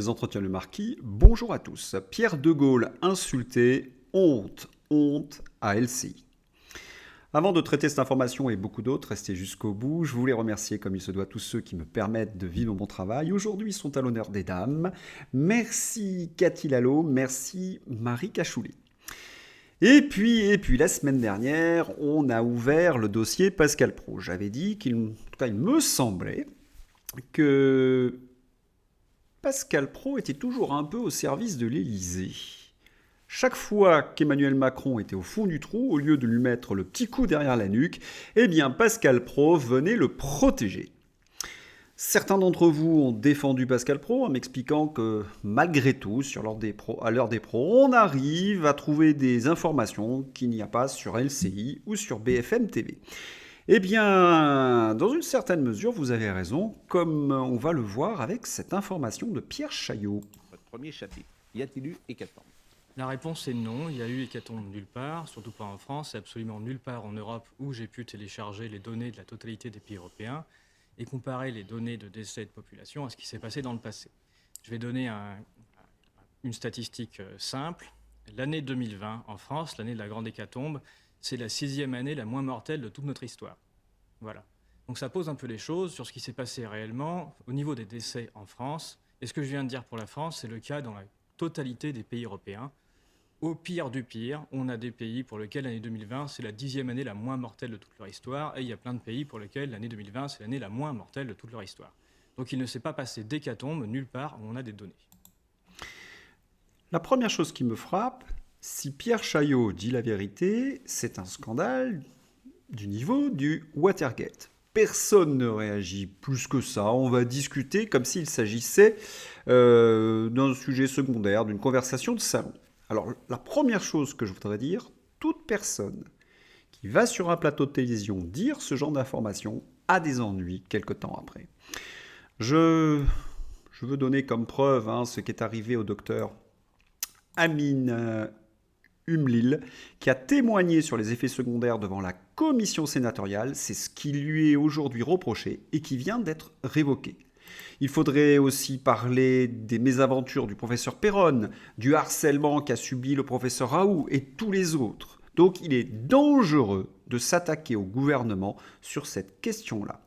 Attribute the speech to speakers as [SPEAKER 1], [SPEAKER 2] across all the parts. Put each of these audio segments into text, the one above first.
[SPEAKER 1] Les entretiens le marquis, bonjour à tous. Pierre de Gaulle insulté, honte, honte à LCI. Avant de traiter cette information et beaucoup d'autres, restez jusqu'au bout. Je voulais remercier comme il se doit tous ceux qui me permettent de vivre mon travail. Aujourd'hui, ils sont à l'honneur des dames. Merci Cathy Lalo, merci Marie Cachoulet. Et puis, la semaine dernière, on a ouvert le dossier Pascal Praud. J'avais dit il me semblait que Pascal Praud était toujours un peu au service de l'Élysée. Chaque fois qu'Emmanuel Macron était au fond du trou, au lieu de lui mettre le petit coup derrière la nuque, eh bien Pascal Praud venait le protéger. Certains d'entre vous ont défendu Pascal Praud en m'expliquant que malgré tout, à l'heure des pros, on arrive à trouver des informations qu'il n'y a pas sur LCI ou sur BFM TV. Eh bien, dans une certaine mesure, vous avez raison, comme on va le voir avec cette information de Pierre Chaillot.
[SPEAKER 2] Votre premier chapitre, y a-t-il eu hécatombe ?
[SPEAKER 3] La réponse est non, il y a eu hécatombe nulle part, surtout pas en France, et absolument nulle part en Europe où j'ai pu télécharger les données de la totalité des pays européens et comparer les données de décès de population à ce qui s'est passé dans le passé. Je vais donner une statistique simple. L'année 2020 en France, l'année de la grande hécatombe, c'est la 6e année la moins mortelle de toute notre histoire. Voilà. Donc ça pose un peu les choses sur ce qui s'est passé réellement au niveau des décès en France. Et ce que je viens de dire pour la France, c'est le cas dans la totalité des pays européens. Au pire du pire, on a des pays pour lesquels l'année 2020, c'est la 10e année la moins mortelle de toute leur histoire, et il y a plein de pays pour lesquels l'année 2020, c'est l'année la moins mortelle de toute leur histoire. Donc il ne s'est pas passé d'hécatombe nulle part où on a des données.
[SPEAKER 1] La première chose qui me frappe, si Pierre Chaillot dit la vérité, c'est un scandale du niveau du Watergate. Personne ne réagit plus que ça. On va discuter comme s'il s'agissait d'un sujet secondaire, d'une conversation de salon. Alors, la première chose que je voudrais dire, toute personne qui va sur un plateau de télévision dire ce genre d'informations a des ennuis quelque temps après. Je veux donner comme preuve ce qui est arrivé au docteur Amin Humlil, qui a témoigné sur les effets secondaires devant la commission sénatoriale. C'est ce qui lui est aujourd'hui reproché et qui vient d'être révoqué. Il faudrait aussi parler des mésaventures du professeur Perron, du harcèlement qu'a subi le professeur Raoult et tous les autres. Donc il est dangereux de s'attaquer au gouvernement sur cette question-là.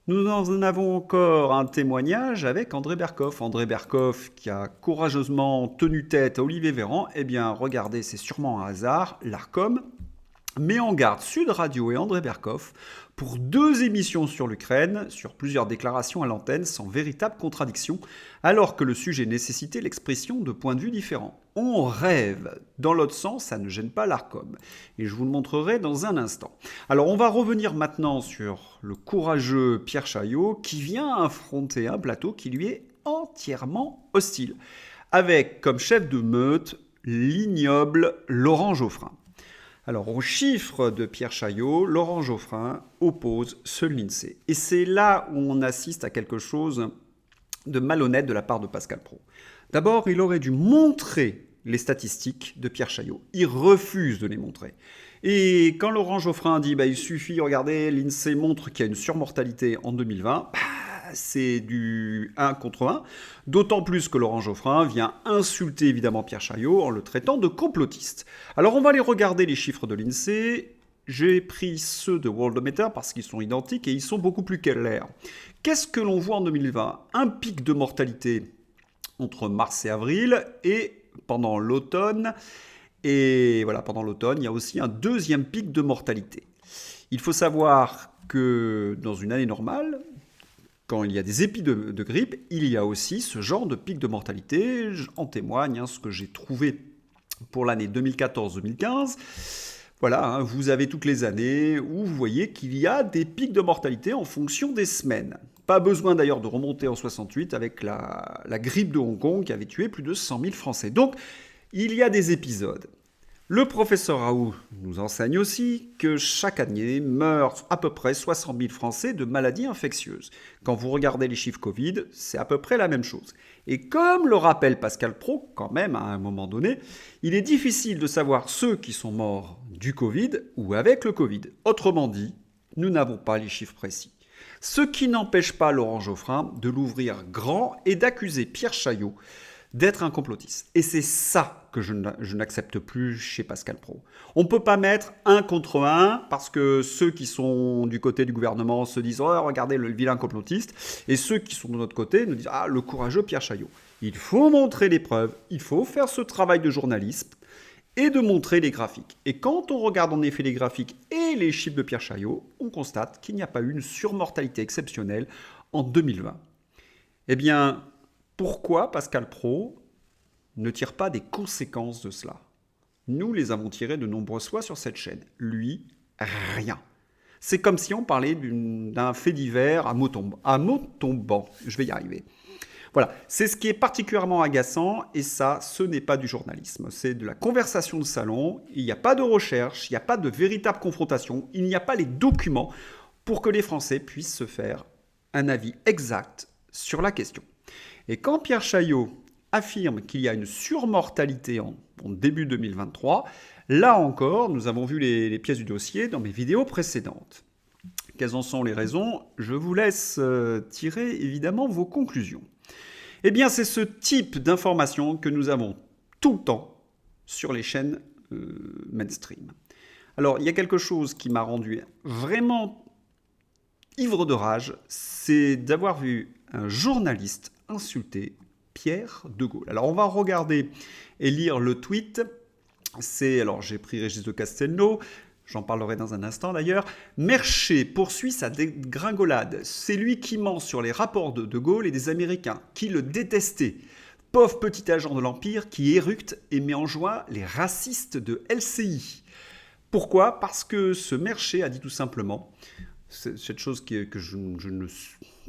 [SPEAKER 1] Nous en avons encore un témoignage avec André Berkoff. André Berkoff qui a courageusement tenu tête à Olivier Véran. Eh bien, regardez, c'est sûrement un hasard. L'Arcom met en garde Sud Radio et André Berkoff pour 2 émissions sur l'Ukraine, sur plusieurs déclarations à l'antenne sans véritable contradiction, alors que le sujet nécessitait l'expression de points de vue différents. On rêve. Dans l'autre sens, ça ne gêne pas l'Arcom. Et je vous le montrerai dans un instant. Alors, on va revenir maintenant sur le courageux Pierre Chaillot qui vient affronter un plateau qui lui est entièrement hostile, avec comme chef de meute l'ignoble Laurent Geoffrin. Alors, aux chiffres de Pierre Chaillot, Laurent Geoffrin oppose seul l'INSEE. Et c'est là où on assiste à quelque chose de malhonnête de la part de Pascal Praud. D'abord, il aurait dû montrer les statistiques de Pierre Chaillot. Il refuse de les montrer. Et quand Laurent Geoffrin dit il suffit, regardez, l'INSEE montre qu'il y a une surmortalité en 2020, c'est du 1 contre 1. D'autant plus que Laurent Geoffrin vient insulter évidemment Pierre Chaillot en le traitant de complotiste. Alors on va aller regarder les chiffres de l'INSEE. J'ai pris ceux de Worldometer parce qu'ils sont identiques et ils sont beaucoup plus clairs. Qu'est-ce que l'on voit en 2020 ? Un pic de mortalité entre mars et avril et pendant l'automne. Et voilà, pendant l'automne, il y a aussi un deuxième pic de mortalité. Il faut savoir que dans une année normale, quand il y a des épis de grippe, il y a aussi ce genre de pic de mortalité. En témoigne ce que j'ai trouvé pour l'année 2014-2015. Voilà, vous avez toutes les années où vous voyez qu'il y a des pics de mortalité en fonction des semaines. Pas besoin d'ailleurs de remonter en 68 avec la grippe de Hong Kong qui avait tué plus de 100 000 Français. Donc, il y a des épisodes. Le professeur Raoult nous enseigne aussi que chaque année meurent à peu près 60 000 Français de maladies infectieuses. Quand vous regardez les chiffres Covid, c'est à peu près la même chose. Et comme le rappelle Pascal Praud, quand même, à un moment donné, il est difficile de savoir ceux qui sont morts du Covid ou avec le Covid. Autrement dit, nous n'avons pas les chiffres précis. Ce qui n'empêche pas Laurent Geoffrin de l'ouvrir grand et d'accuser Pierre Chaillot d'être un complotiste. Et c'est ça que je n'accepte plus chez Pascal Praud. On ne peut pas mettre un contre un parce que ceux qui sont du côté du gouvernement se disent « Oh, regardez le vilain complotiste » et ceux qui sont de notre côté nous disent « Ah, le courageux Pierre Chaillot ». Il faut montrer les preuves, il faut faire ce travail de journalisme et de montrer les graphiques. Et quand on regarde en effet les graphiques et les chiffres de Pierre Chaillot, on constate qu'il n'y a pas eu une surmortalité exceptionnelle en 2020. Eh bien, pourquoi Pascal Praud ne tire pas des conséquences de cela? Nous les avons tirées de nombreuses fois sur cette chaîne. Lui, rien. C'est comme si on parlait d'un fait divers à mot tombant. Je vais y arriver. Voilà, c'est ce qui est particulièrement agaçant, et ça, ce n'est pas du journalisme. C'est de la conversation de salon, il n'y a pas de recherche, il n'y a pas de véritable confrontation, il n'y a pas les documents pour que les Français puissent se faire un avis exact sur la question. Et quand Pierre Chaillot affirme qu'il y a une surmortalité en début 2023, là encore, nous avons vu les pièces du dossier dans mes vidéos précédentes. Quelles en sont les raisons? Je vous laisse tirer évidemment vos conclusions. Eh bien, c'est ce type d'information que nous avons tout le temps sur les chaînes mainstream. Alors, il y a quelque chose qui m'a rendu vraiment ivre de rage, c'est d'avoir vu un journaliste insulter Pierre de Gaulle. Alors, on va regarder et lire le tweet. Alors, j'ai pris Régis de Castelnau. J'en parlerai dans un instant d'ailleurs. Merchet poursuit sa dégringolade. C'est lui qui ment sur les rapports de De Gaulle et des Américains, qui le détestaient. Pauvre petit agent de l'Empire qui éructe et met en joie les racistes de LCI. Pourquoi? Parce que ce Merchet a dit tout simplement, cette chose que je ne...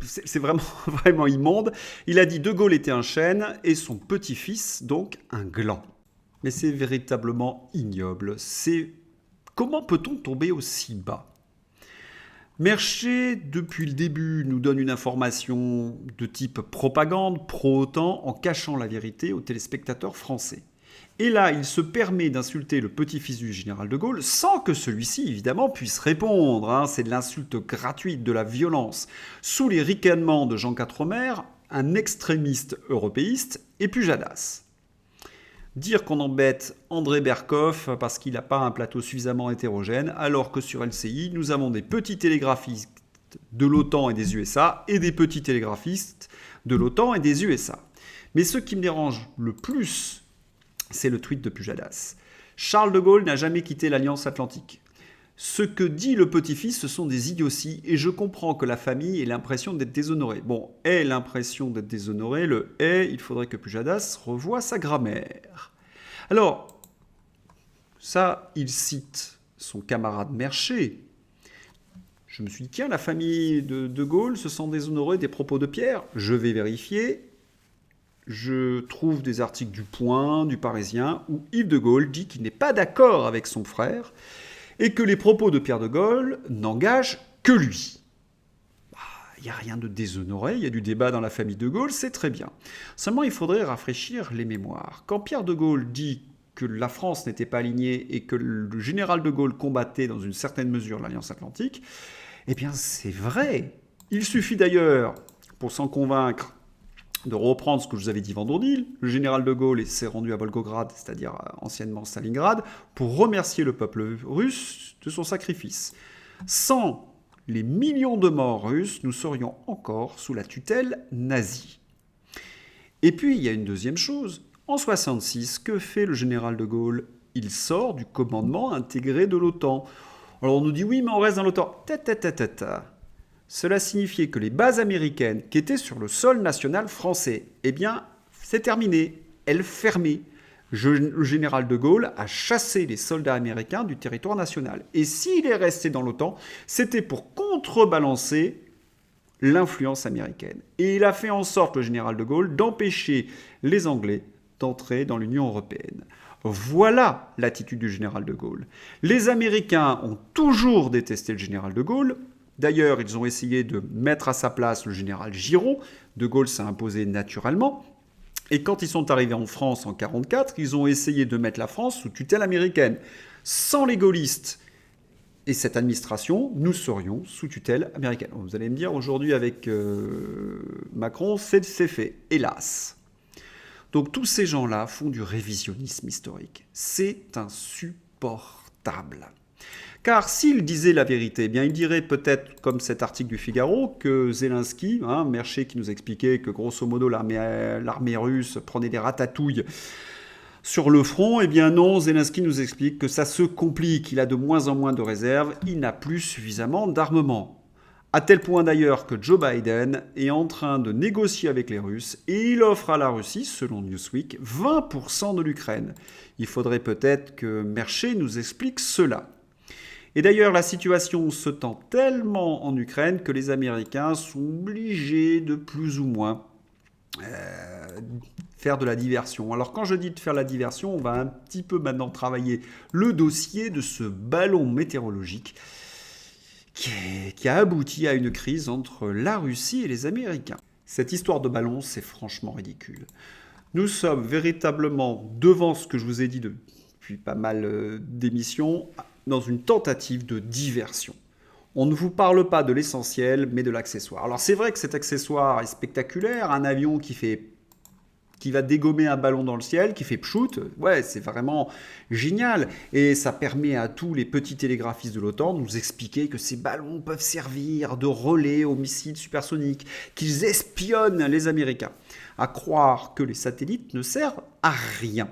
[SPEAKER 1] C'est vraiment, vraiment immonde. Il a dit De Gaulle était un chêne et son petit-fils, donc, un gland. Mais c'est véritablement ignoble. Comment peut-on tomber aussi bas? Merchet, depuis le début, nous donne une information de type propagande, pro-OTAN, en cachant la vérité aux téléspectateurs français. Et là, il se permet d'insulter le petit-fils du général de Gaulle sans que celui-ci, évidemment, puisse répondre. C'est de l'insulte gratuite, de la violence. Sous les ricanements de Jean Quatremer, un extrémiste européiste et Pujadas. Dire qu'on embête André Berkoff parce qu'il n'a pas un plateau suffisamment hétérogène, alors que sur LCI, nous avons des petits télégraphistes de l'OTAN et des USA et des petits télégraphistes de l'OTAN et des USA. Mais ce qui me dérange le plus, c'est le tweet de Pujadas. Charles de Gaulle n'a jamais quitté l'Alliance Atlantique. Ce que dit le petit-fils, ce sont des idioties, et je comprends que la famille ait l'impression d'être déshonorée. Bon, ait l'impression d'être déshonorée, le « ait », il faudrait que Pujadas revoie sa grammaire. Alors, ça, il cite son camarade Merchet. Je me suis dit, tiens, la famille de Gaulle se sent déshonorée des propos de Pierre. Je vais vérifier. Je trouve des articles du Point, du Parisien, où Yves de Gaulle dit qu'il n'est pas d'accord avec son frère, et que les propos de Pierre de Gaulle n'engagent que lui. Il n'y a rien de déshonoré, il y a du débat dans la famille de Gaulle, c'est très bien. Seulement, il faudrait rafraîchir les mémoires. Quand Pierre de Gaulle dit que la France n'était pas alignée et que le général de Gaulle combattait dans une certaine mesure l'Alliance Atlantique, eh bien c'est vrai. Il suffit d'ailleurs, pour s'en convaincre, de reprendre ce que je vous avais dit vendredi. Le général de Gaulle s'est rendu à Volgograd, c'est-à-dire anciennement Stalingrad, pour remercier le peuple russe de son sacrifice. Sans les millions de morts russes, nous serions encore sous la tutelle nazie. Et puis, il y a une deuxième chose. En 1966, que fait le général de Gaulle? Il sort du commandement intégré de l'OTAN. Alors on nous dit, oui, mais on reste dans l'OTAN. Cela signifiait que les bases américaines qui étaient sur le sol national français, eh bien, c'est terminé. Elles fermaient. Le général de Gaulle a chassé les soldats américains du territoire national. Et s'il est resté dans l'OTAN, c'était pour contrebalancer l'influence américaine. Et il a fait en sorte, le général de Gaulle, d'empêcher les Anglais d'entrer dans l'Union européenne. Voilà l'attitude du général de Gaulle. Les Américains ont toujours détesté le général de Gaulle. D'ailleurs, ils ont essayé de mettre à sa place le général Giraud. De Gaulle s'est imposé naturellement. Et quand ils sont arrivés en France en 1944, ils ont essayé de mettre la France sous tutelle américaine. Sans les gaullistes Et cette administration, nous serions sous tutelle américaine. Vous allez me dire, aujourd'hui avec Macron, c'est fait, hélas. Donc tous ces gens-là font du révisionnisme historique. C'est insupportable. Car s'il disait la vérité, eh bien il dirait peut-être, comme cet article du Figaro, que Zelensky, Merchet qui nous expliquait que grosso modo l'armée russe prenait des ratatouilles sur le front, eh bien non, Zelensky nous explique que ça se complique, il a de moins en moins de réserves, il n'a plus suffisamment d'armement. À tel point d'ailleurs que Joe Biden est en train de négocier avec les Russes et il offre à la Russie, selon Newsweek, 20% de l'Ukraine. Il faudrait peut-être que Merchet nous explique cela. Et d'ailleurs, la situation se tend tellement en Ukraine que les Américains sont obligés de plus ou moins faire de la diversion. Alors quand je dis de faire la diversion, on va un petit peu maintenant travailler le dossier de ce ballon météorologique qui a abouti à une crise entre la Russie et les Américains. Cette histoire de ballon, c'est franchement ridicule. Nous sommes véritablement devant ce que je vous ai dit depuis pas mal d'émissions, dans une tentative de diversion. On ne vous parle pas de l'essentiel, mais de l'accessoire. Alors c'est vrai que cet accessoire est spectaculaire, un avion qui va dégommer un ballon dans le ciel, qui fait pchout, ouais, c'est vraiment génial. Et ça permet à tous les petits télégraphistes de l'OTAN de nous expliquer que ces ballons peuvent servir de relais aux missiles supersoniques, qu'ils espionnent les Américains. À croire que les satellites ne servent à rien.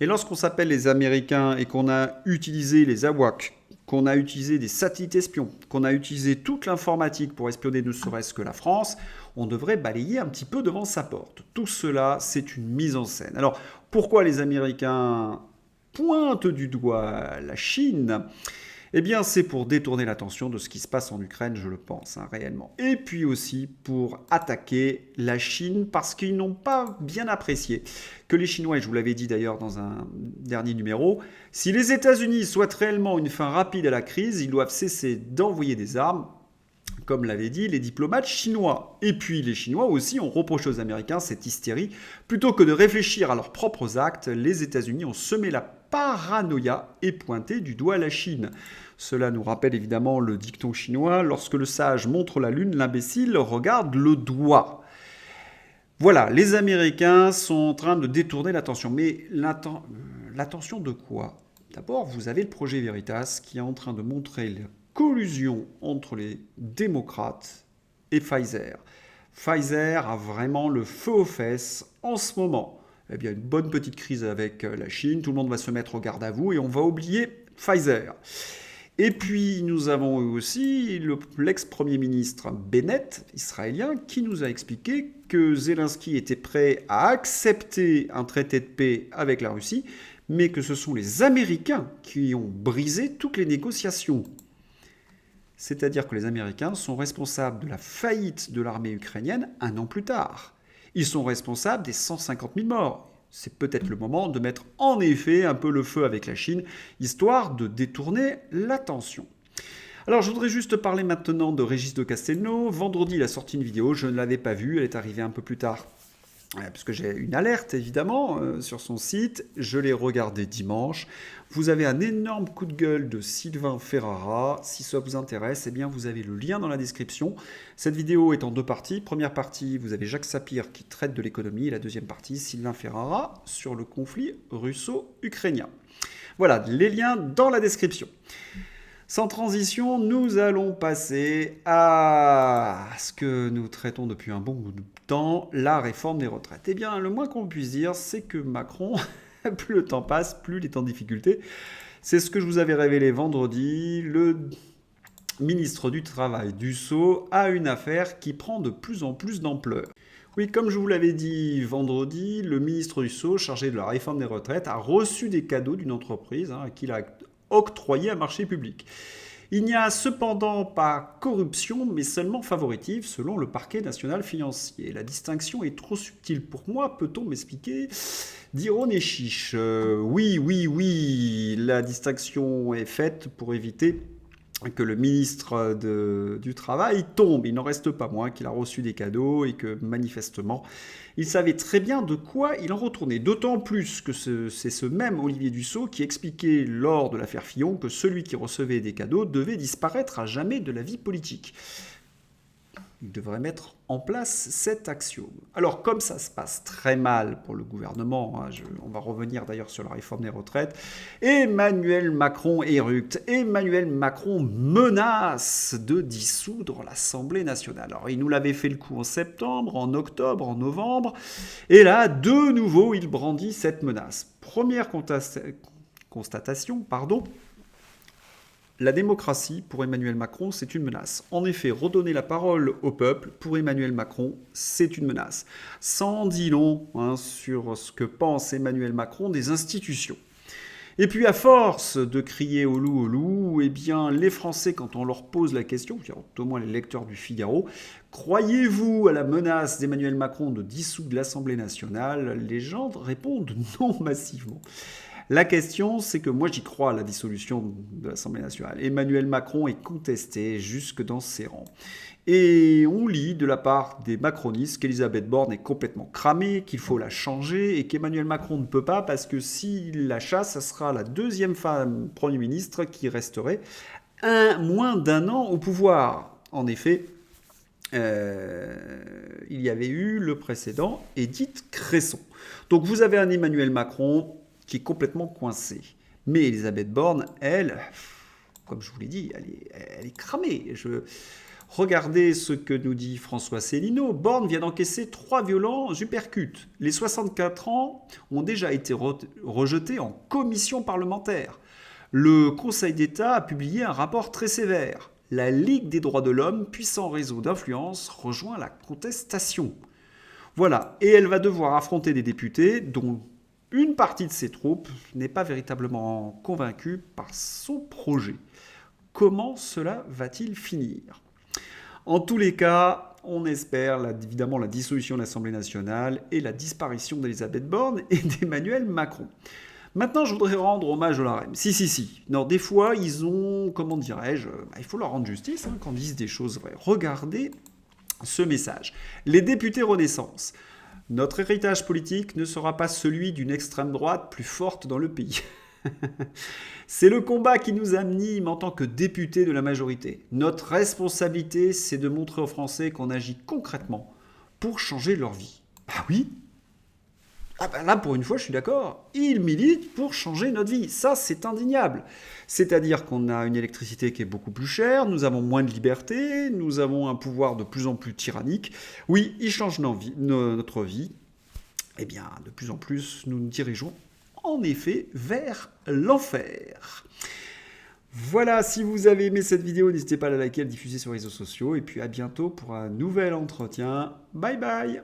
[SPEAKER 1] Et lorsqu'on s'appelle les Américains et qu'on a utilisé les AWACS, qu'on a utilisé des satellites espions, qu'on a utilisé toute l'informatique pour espionner ne serait-ce que la France, on devrait balayer un petit peu devant sa porte. Tout cela, c'est une mise en scène. Alors, pourquoi les Américains pointent du doigt la Chine ? Eh bien, c'est pour détourner l'attention de ce qui se passe en Ukraine, je le pense, réellement. Et puis aussi pour attaquer la Chine, parce qu'ils n'ont pas bien apprécié que les Chinois, et je vous l'avais dit d'ailleurs dans un dernier numéro, si les États-Unis souhaitent réellement une fin rapide à la crise, ils doivent cesser d'envoyer des armes, comme l'avaient dit les diplomates chinois. Et puis les Chinois aussi ont reproché aux Américains cette hystérie. Plutôt que de réfléchir à leurs propres actes, les États-Unis ont semé la paranoïa et pointé du doigt la Chine. Cela nous rappelle évidemment le dicton chinois, lorsque le sage montre la lune, l'imbécile regarde le doigt. Voilà, les Américains sont en train de détourner l'attention. Mais l'attention de quoi ? D'abord, vous avez le projet Veritas qui est en train de montrer la collusion entre les démocrates et Pfizer. Pfizer a vraiment le feu aux fesses en ce moment. Eh bien, une bonne petite crise avec la Chine, tout le monde va se mettre au garde à vous et on va oublier Pfizer. Et puis, nous avons aussi l'ex-premier ministre Bennett, israélien, qui nous a expliqué que Zelensky était prêt à accepter un traité de paix avec la Russie, mais que ce sont les Américains qui ont brisé toutes les négociations. C'est-à-dire que les Américains sont responsables de la faillite de l'armée ukrainienne un an plus tard. Ils sont responsables des 150 000 morts. C'est peut-être le moment de mettre en effet un peu le feu avec la Chine, histoire de détourner l'attention. Alors je voudrais juste parler maintenant de Régis de Castelnau. Vendredi, il a sorti une vidéo, je ne l'avais pas vue, elle est arrivée un peu plus tard. Parce que j'ai une alerte évidemment sur son site, je l'ai regardé dimanche. Vous avez un énorme coup de gueule de Sylvain Ferrara. Si ça vous intéresse, eh bien vous avez le lien dans la description. Cette vidéo est en deux parties. Première partie, vous avez Jacques Sapir qui traite de l'économie. Et la deuxième partie, Sylvain Ferrara sur le conflit russo-ukrainien. Voilà, les liens dans la description. Sans transition, nous allons passer à ce que nous traitons depuis un bon bout de temps, la réforme des retraites. Eh bien, le moins qu'on puisse dire, c'est que Macron, plus le temps passe, plus il est en difficulté. C'est ce que je vous avais révélé vendredi. Le ministre du Travail, Dussopt, a une affaire qui prend de plus en plus d'ampleur. Oui, comme je vous l'avais dit vendredi, le ministre Dussopt, chargé de la réforme des retraites, a reçu des cadeaux d'une entreprise qu'il a octroyé à marché public. Il n'y a cependant pas corruption, mais seulement favoritisme, selon le parquet national financier. La distinction est trop subtile pour moi, peut-on m'expliquer ? Diron et chiche. Oui, la distinction est faite pour éviter que le ministre du Travail tombe. Il n'en reste pas moins qu'il a reçu des cadeaux et que manifestement, il savait très bien de quoi il en retournait. D'autant plus que c'est ce même Olivier Dussopt qui expliquait lors de l'affaire Fillon que celui qui recevait des cadeaux devait disparaître à jamais de la vie politique. Il devrait mettre en place cet axiome. Alors, comme ça se passe très mal pour le gouvernement, on va revenir d'ailleurs sur la réforme des retraites, Emmanuel Macron éructe. Emmanuel Macron menace de dissoudre l'Assemblée nationale. Alors, il nous l'avait fait le coup en septembre, en octobre, en novembre, et là, de nouveau, il brandit cette menace. Première constatation, la démocratie, pour Emmanuel Macron, c'est une menace. En effet, redonner la parole au peuple, pour Emmanuel Macron, c'est une menace. Ça en dit long sur ce que pense Emmanuel Macron des institutions. Et puis, à force de crier au loup, eh bien, les Français, quand on leur pose la question, au moins les lecteurs du Figaro, croyez-vous à la menace d'Emmanuel Macron de dissoudre l'Assemblée nationale? Les gens répondent non massivement. La question, c'est que moi, j'y crois à la dissolution de l'Assemblée nationale. Emmanuel Macron est contesté jusque dans ses rangs. Et on lit de la part des macronistes qu'Elisabeth Borne est complètement cramée, qu'il faut la changer et qu'Emmanuel Macron ne peut pas parce que s'il la chasse, ça sera la deuxième femme Premier ministre qui resterait moins d'un an au pouvoir. En effet, il y avait eu le précédent, Édith Cresson. Donc vous avez un Emmanuel Macron qui est complètement coincée. Mais Elisabeth Borne, elle, comme je vous l'ai dit, elle est cramée. Regardez ce que nous dit François Célineau. Borne vient d'encaisser 3 violents uppercuts. Les 64 ans ont déjà été rejetés en commission parlementaire. Le Conseil d'État a publié un rapport très sévère. La Ligue des droits de l'homme, puissant réseau d'influence, rejoint la contestation. Voilà. Et elle va devoir affronter des députés dont une partie de ses troupes n'est pas véritablement convaincue par son projet. Comment cela va-t-il finir ? En tous les cas, on espère évidemment la dissolution de l'Assemblée nationale et la disparition d'Elisabeth Borne et d'Emmanuel Macron. Maintenant, je voudrais rendre hommage au LaREM. Si. Non, des fois, ils ont, comment dirais-je, il faut leur rendre justice quand ils disent des choses vraies. Regardez ce message. Les députés Renaissance. Notre héritage politique ne sera pas celui d'une extrême droite plus forte dans le pays. C'est le combat qui nous anime en tant que députés de la majorité. Notre responsabilité, c'est de montrer aux Français qu'on agit concrètement pour changer leur vie. Ah oui ? Là, pour une fois, je suis d'accord. Ils militent pour changer notre vie. Ça, c'est indéniable. C'est-à-dire qu'on a une électricité qui est beaucoup plus chère, nous avons moins de liberté, nous avons un pouvoir de plus en plus tyrannique. Oui, ils changent notre vie. Eh bien, de plus en plus, nous nous dirigeons en effet vers l'enfer. Voilà, si vous avez aimé cette vidéo, n'hésitez pas à la liker, à la diffuser sur les réseaux sociaux. Et puis à bientôt pour un nouvel entretien. Bye bye.